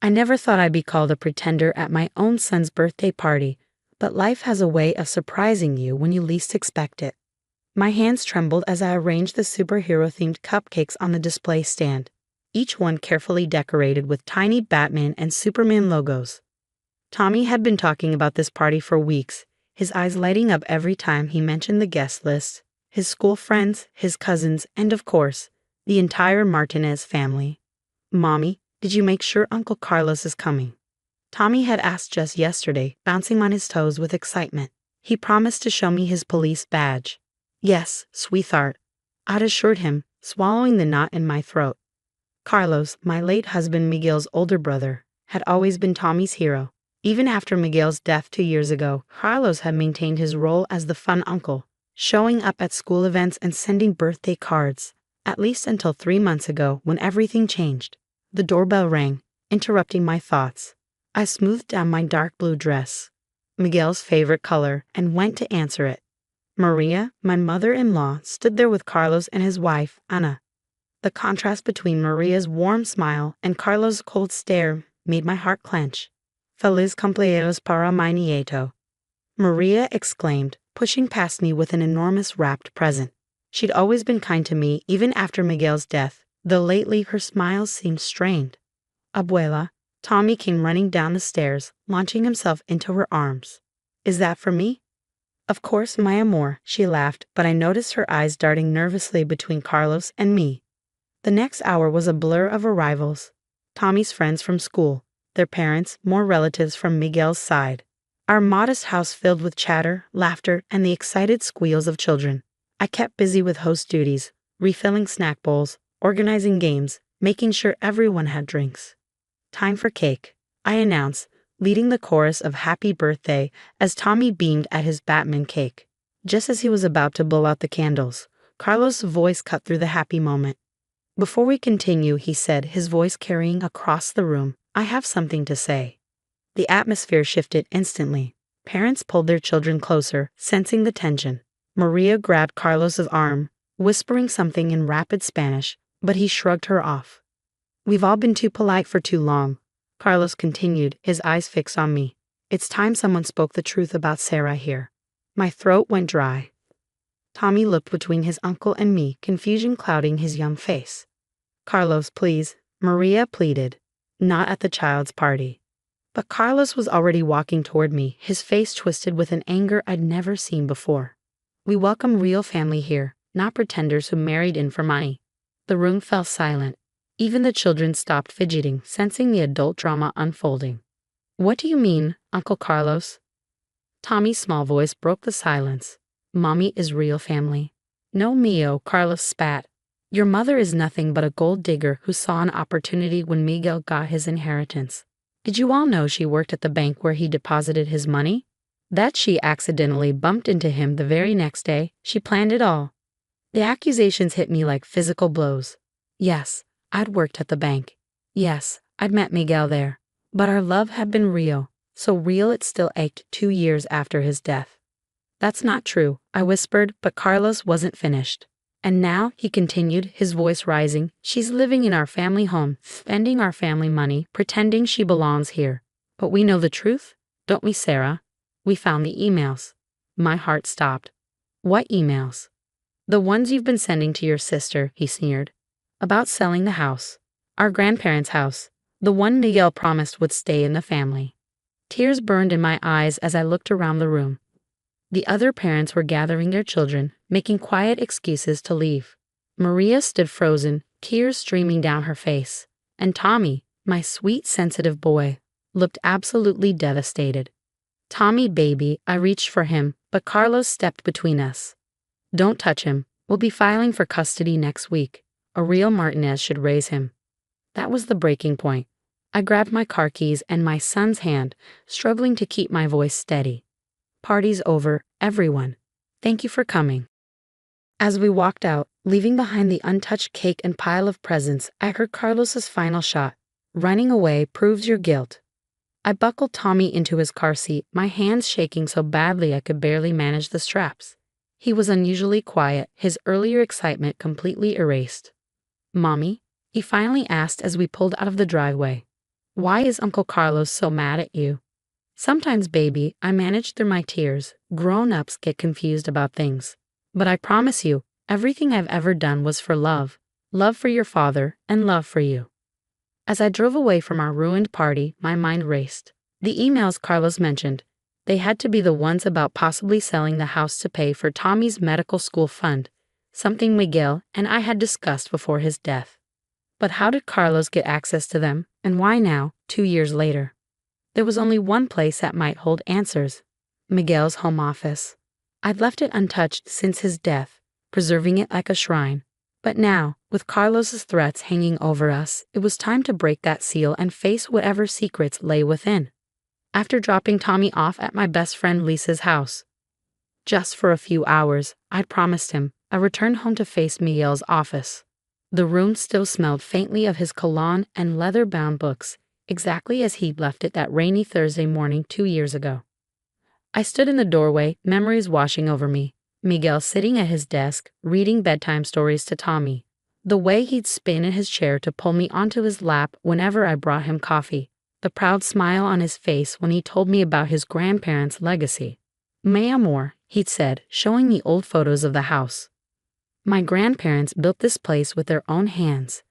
I never thought I'd be called a pretender at my own son's birthday party, but life has a way of surprising you when you least expect it. My hands trembled as I arranged the superhero-themed cupcakes on the display stand, each one carefully decorated with tiny Batman and Superman logos. Tommy had been talking about this party for weeks, his eyes lighting up every time he mentioned the guest list, his school friends, his cousins, and of course, the entire Martinez family. "Mommy, did you make sure Uncle Carlos is coming?" Tommy had asked just yesterday, bouncing on his toes with excitement. He promised to show me his police badge. "Yes, sweetheart," I'd assured him, swallowing the knot in my throat. Carlos, my late husband Miguel's older brother, had always been Tommy's hero. Even after Miguel's death 2 years ago, Carlos had maintained his role as the fun uncle, showing up at school events and sending birthday cards, at least until 3 months ago when everything changed. The doorbell rang, interrupting my thoughts. I smoothed down my dark blue dress, Miguel's favorite color, and went to answer it. Maria, my mother-in-law, stood there with Carlos and his wife, Ana. The contrast between Maria's warm smile and Carlos' cold stare made my heart clench. "Feliz cumpleaños para mi nieto," Maria exclaimed, pushing past me with an enormous wrapped present. She'd always been kind to me even after Miguel's death, though lately her smile seemed strained. "Abuela," Tommy came running down the stairs, launching himself into her arms. "Is that for me?" "Of course, my amor," she laughed, but I noticed her eyes darting nervously between Carlos and me. The next hour was a blur of arrivals. Tommy's friends from school, their parents, more relatives from Miguel's side. Our modest house filled with chatter, laughter, and the excited squeals of children. I kept busy with host duties, refilling snack bowls, organizing games, making sure everyone had drinks. "Time for cake," I announced, leading the chorus of happy birthday as Tommy beamed at his Batman cake. Just as he was about to blow out the candles, Carlos' voice cut through the happy moment. "Before we continue," he said, his voice carrying across the room, "I have something to say." The atmosphere shifted instantly. Parents pulled their children closer, sensing the tension. Maria grabbed Carlos's arm, whispering something in rapid Spanish, but he shrugged her off. "We've all been too polite for too long," Carlos continued, his eyes fixed on me. "It's time someone spoke the truth about Sarah here." My throat went dry. Tommy looked between his uncle and me, confusion clouding his young face. "Carlos, please," Maria pleaded. "Not at the child's party." But Carlos was already walking toward me, his face twisted with an anger I'd never seen before. "We welcome real family here, not pretenders who married in for money." The room fell silent. Even the children stopped fidgeting, sensing the adult drama unfolding. "What do you mean, Uncle Carlos?" Tommy's small voice broke the silence. "Mommy is real family." "No mio," Carlos spat. "Your mother is nothing but a gold digger who saw an opportunity when Miguel got his inheritance. Did you all know she worked at the bank where he deposited his money? That she accidentally bumped into him the very next day, she planned it all." The accusations hit me like physical blows. Yes, I'd worked at the bank. Yes, I'd met Miguel there. But our love had been real, so real it still ached 2 years after his death. "That's not true," I whispered, but Carlos wasn't finished. "And now," he continued, his voice rising, "she's living in our family home, spending our family money, pretending she belongs here. But we know the truth, don't we, Sarah? We found the emails." My heart stopped. "What emails?" "The ones you've been sending to your sister," he sneered. "About selling the house. Our grandparents' house. The one Miguel promised would stay in the family." Tears burned in my eyes as I looked around the room. The other parents were gathering their children, making quiet excuses to leave. Maria stood frozen, tears streaming down her face. And Tommy, my sweet, sensitive boy, looked absolutely devastated. "Tommy, baby," I reached for him, but Carlos stepped between us. "Don't touch him. We'll be filing for custody next week. A real Martinez should raise him." That was the breaking point. I grabbed my car keys and my son's hand, struggling to keep my voice steady. "Party's over, everyone. Thank you for coming." As we walked out, leaving behind the untouched cake and pile of presents, I heard Carlos's final shot. "Running away proves your guilt." I buckled Tommy into his car seat, my hands shaking so badly I could barely manage the straps. He was unusually quiet, his earlier excitement completely erased. "Mommy?" he finally asked as we pulled out of the driveway. Why is Uncle Carlos so mad at you? Sometimes, baby, I manage through my tears. Grown-ups get confused about things. But I promise you, everything I've ever done was for love. Love for your father and love for you. As I drove away from our ruined party, my mind raced. The emails Carlos mentioned, they had to be the ones about possibly selling the house to pay for Tommy's medical school fund, something Miguel and I had discussed before his death. But how did Carlos get access to them, and why now, 2 years later? There was only one place that might hold answers: Miguel's home office. I'd left it untouched since his death, preserving it like a shrine. But now, with Carlos's threats hanging over us, it was time to break that seal and face whatever secrets lay within. After dropping Tommy off at my best friend Lisa's house, just for a few hours, I'd promised him, I returned home to face Miguel's office. The room still smelled faintly of his cologne and leather-bound books, exactly as he'd left it that rainy Thursday morning 2 years ago. I stood in the doorway, memories washing over me. Miguel sitting at his desk, reading bedtime stories to Tommy. The way he'd spin in his chair to pull me onto his lap whenever I brought him coffee. The proud smile on his face when he told me about his grandparents' legacy. "Mi amor," he'd said, showing me old photos of the house. "My grandparents built this place with their own hands.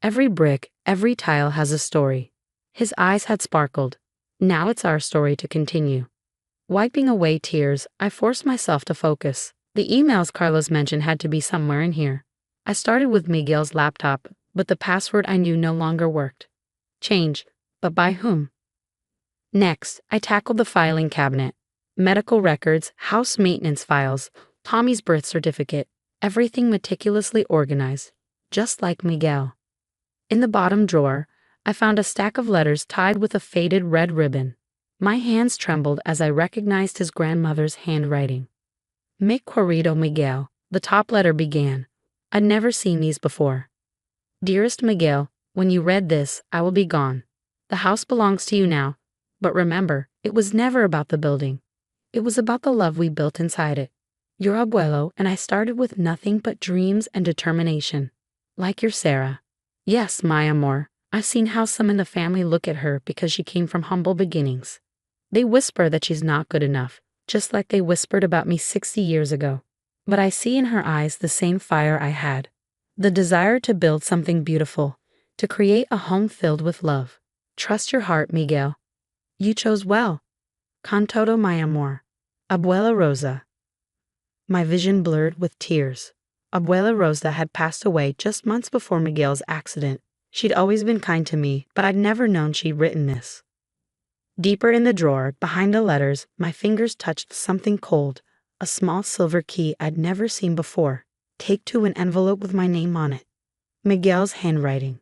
Every brick, every tile has a story." His eyes had sparkled. Now it's our story to continue. Wiping away tears, I forced myself to focus. The emails Carlos mentioned had to be somewhere in here. I started with Miguel's laptop, but the password I knew no longer worked. Change, but by whom? Next, I tackled the filing cabinet. Medical records, house maintenance files, Tommy's birth certificate, everything meticulously organized, just like Miguel. In the bottom drawer, I found a stack of letters tied with a faded red ribbon. My hands trembled as I recognized his grandmother's handwriting. "Mi querido Miguel," the top letter began. I'd never seen these before. "Dearest Miguel, when you read this, I will be gone. The house belongs to you now, but remember, it was never about the building. It was about the love we built inside it. Your abuelo and I started with nothing but dreams and determination. Like your Sarah. Yes, my amor, I've seen how some in the family look at her because she came from humble beginnings. They whisper that she's not good enough, just like they whispered about me 60 years ago. But I see in her eyes the same fire I had. The desire to build something beautiful, to create a home filled with love. Trust your heart, Miguel. You chose well. Con todo mi amor. Abuela Rosa." My vision blurred with tears. Abuela Rosa had passed away just months before Miguel's accident. She'd always been kind to me, but I'd never known she'd written this. Deeper in the drawer, behind the letters, my fingers touched something cold, a small silver key I'd never seen before, taped to an envelope with my name on it. Miguel's handwriting.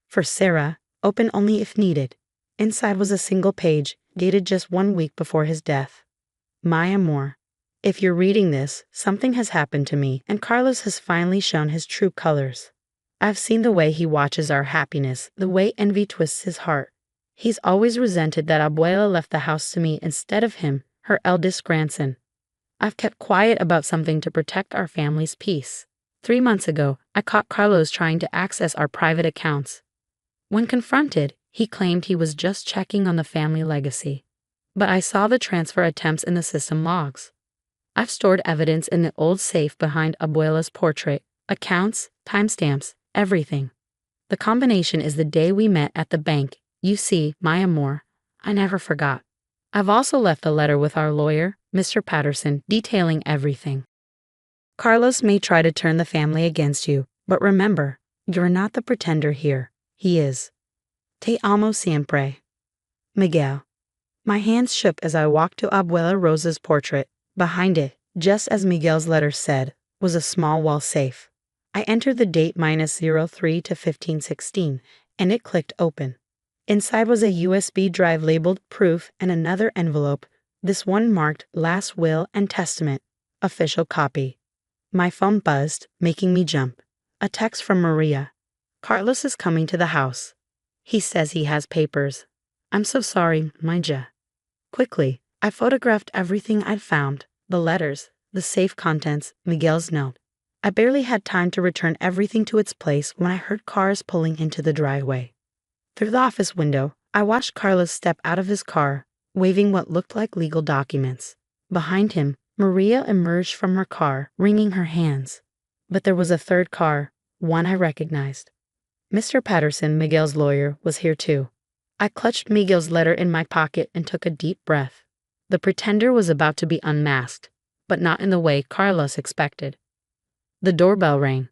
"For Sarah, open only if needed." Inside was a single page, dated just 1 week before his death. "Mi amor, if you're reading this, something has happened to me, and Carlos has finally shown his true colors. I've seen the way he watches our happiness, the way envy twists his heart. He's always resented that Abuela left the house to me instead of him, her eldest grandson. I've kept quiet about something to protect our family's peace. 3 months ago, I caught Carlos trying to access our private accounts. When confronted, he claimed he was just checking on the family legacy. But I saw the transfer attempts in the system logs. I've stored evidence in the old safe behind Abuela's portrait, accounts, timestamps, everything. The combination is the day we met at the bank. You see, mi amor, I never forgot. I've also left a letter with our lawyer, Mr. Patterson, detailing everything. Carlos may try to turn the family against you, but remember, you're not the pretender here. He is. Te amo siempre. Miguel." My hands shook as I walked to Abuela Rosa's portrait. Behind it, just as Miguel's letter said, was a small wall safe. I entered the date -03 to 1516, and it clicked open. Inside was a USB drive labeled Proof and another envelope, this one marked Last Will and Testament, official copy. My phone buzzed, making me jump. A text from Maria. "Carlos is coming to the house. He says he has papers. I'm so sorry, Mija." Quickly, I photographed everything I'd found, the letters, the safe contents, Miguel's note. I barely had time to return everything to its place when I heard cars pulling into the driveway. Through the office window, I watched Carlos step out of his car, waving what looked like legal documents. Behind him, Maria emerged from her car, wringing her hands. But there was a third car, one I recognized. Mr. Patterson, Miguel's lawyer, was here too. I clutched Miguel's letter in my pocket and took a deep breath. The pretender was about to be unmasked, but not in the way Carlos expected. The doorbell rang.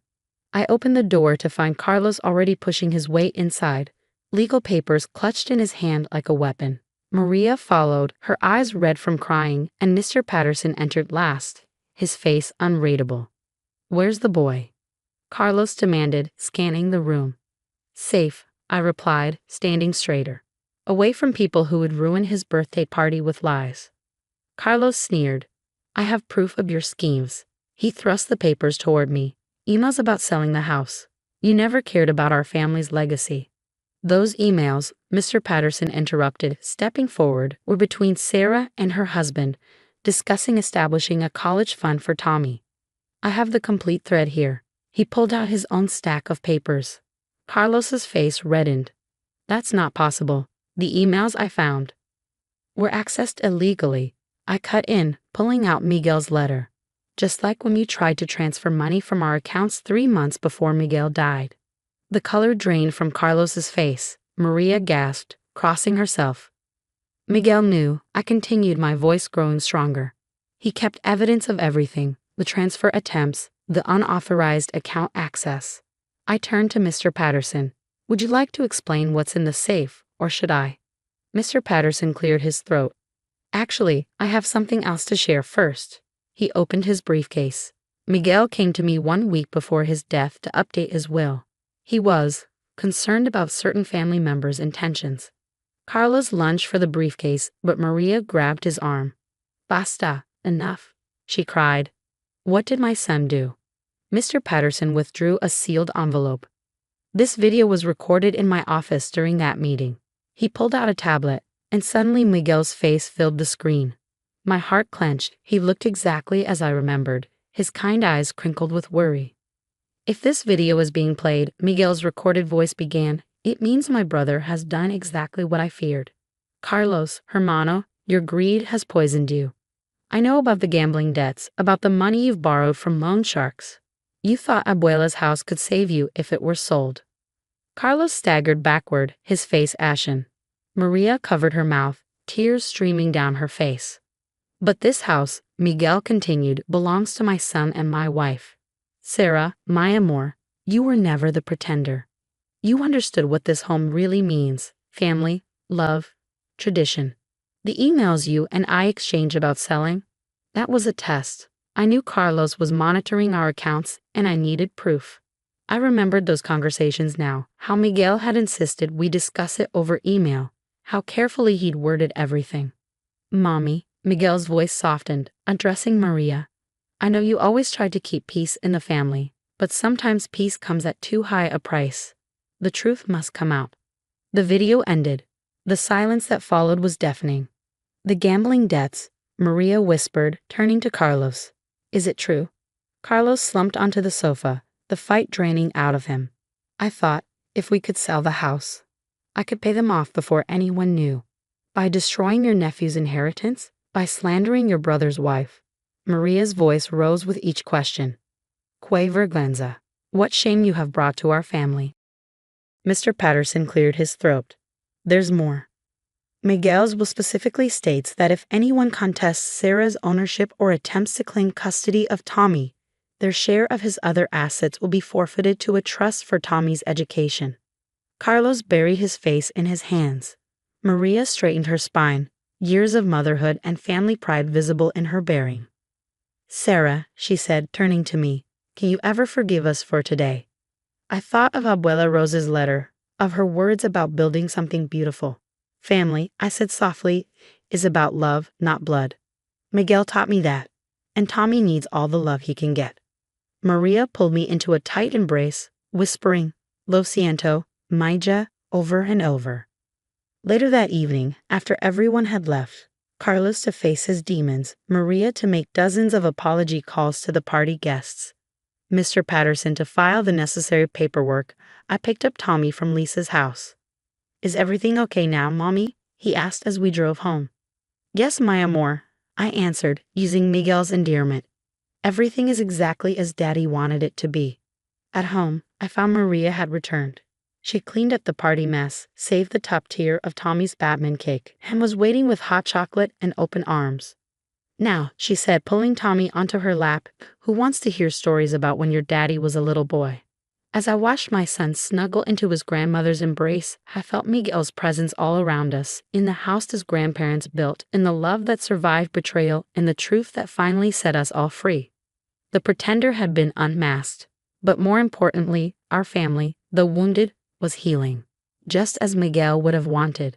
I opened the door to find Carlos already pushing his way inside, legal papers clutched in his hand like a weapon. Maria followed, her eyes red from crying, and Mr. Patterson entered last, his face unreadable. "Where's the boy?" Carlos demanded, scanning the room. "Safe," I replied, standing straighter. Away from people who would ruin his birthday party with lies. Carlos sneered. "I have proof of your schemes." He thrust the papers toward me. "Emails about selling the house. You never cared about our family's legacy." "Those emails," Mr. Patterson interrupted, stepping forward, "were between Sarah and her husband, discussing establishing a college fund for Tommy. I have the complete thread here." He pulled out his own stack of papers. Carlos's face reddened. "That's not possible. The emails I found were accessed illegally." I cut in, pulling out Miguel's letter. "Just like when you tried to transfer money from our accounts 3 months before Miguel died." The color drained from Carlos's face. Maria gasped, crossing herself. "Miguel knew," I continued, my voice growing stronger. "He kept evidence of everything, the transfer attempts, the unauthorized account access." I turned to Mr. Patterson. "Would you like to explain what's in the safe, or should I?" Mr. Patterson cleared his throat. "Actually, I have something else to share first." He opened his briefcase. "Miguel came to me 1 week before his death to update his will. He was concerned about certain family members' intentions." Carlos lunged for the briefcase, but Maria grabbed his arm. "Basta, enough," she cried. "What did my son do?" Mr. Patterson withdrew a sealed envelope. "This video was recorded in my office during that meeting." He pulled out a tablet, and suddenly Miguel's face filled the screen. My heart clenched. He looked exactly as I remembered, his kind eyes crinkled with worry. "If this video is being played," Miguel's recorded voice began, "it means my brother has done exactly what I feared. Carlos, hermano, your greed has poisoned you. I know about the gambling debts, about the money you've borrowed from loan sharks. You thought Abuela's house could save you if it were sold." Carlos staggered backward, his face ashen. Maria covered her mouth, tears streaming down her face. "But this house," Miguel continued, "belongs to my son and my wife. Sarah, my amor, you were never the pretender. You understood what this home really means: family, love, tradition. The emails you and I exchanged about selling, that was a test. I knew Carlos was monitoring our accounts, and I needed proof." I remembered those conversations now, how Miguel had insisted we discuss it over email, how carefully he'd worded everything. "Mommy," Miguel's voice softened, addressing Maria, "I know you always tried to keep peace in the family, but sometimes peace comes at too high a price. The truth must come out." The video ended. The silence that followed was deafening. "The gambling debts," Maria whispered, turning to Carlos. "Is it true?" Carlos slumped onto the sofa, the fight draining out of him. "I thought, if we could sell the house, I could pay them off before anyone knew. By destroying your nephew's inheritance, by slandering your brother's wife." Maria's voice rose with each question. "Que vergüenza. What shame you have brought to our family." Mr. Patterson cleared his throat. "There's more. Miguel's will specifically states that if anyone contests Sarah's ownership or attempts to claim custody of Tommy, their share of his other assets will be forfeited to a trust for Tommy's education." Carlos buried his face in his hands. Maria straightened her spine, years of motherhood and family pride visible in her bearing. "Sarah," she said, turning to me, "can you ever forgive us for today?" I thought of Abuela Rosa's letter, of her words about building something beautiful. "Family," I said softly, "is about love, not blood. Miguel taught me that, and Tommy needs all the love he can get." Maria pulled me into a tight embrace, whispering, "Lo siento, Maija," over and over. Later that evening, after everyone had left, Carlos to face his demons, Maria to make dozens of apology calls to the party guests, Mr. Patterson to file the necessary paperwork, I picked up Tommy from Lisa's house. Is everything okay now, Mommy? He asked as we drove home. Yes, my amor, I answered, using Miguel's endearment. Everything is exactly as Daddy wanted it to be. At home, I found Maria had returned. She cleaned up the party mess, saved the top tier of Tommy's Batman cake, and was waiting with hot chocolate and open arms. Now, she said, pulling Tommy onto her lap, who wants to hear stories about when your daddy was a little boy? As I watched my son snuggle into his grandmother's embrace, I felt Miguel's presence all around us, in the house his grandparents built, in the love that survived betrayal, and the truth that finally set us all free. The pretender had been unmasked, but more importantly, our family, the wounded, was healing, just as Miguel would have wanted.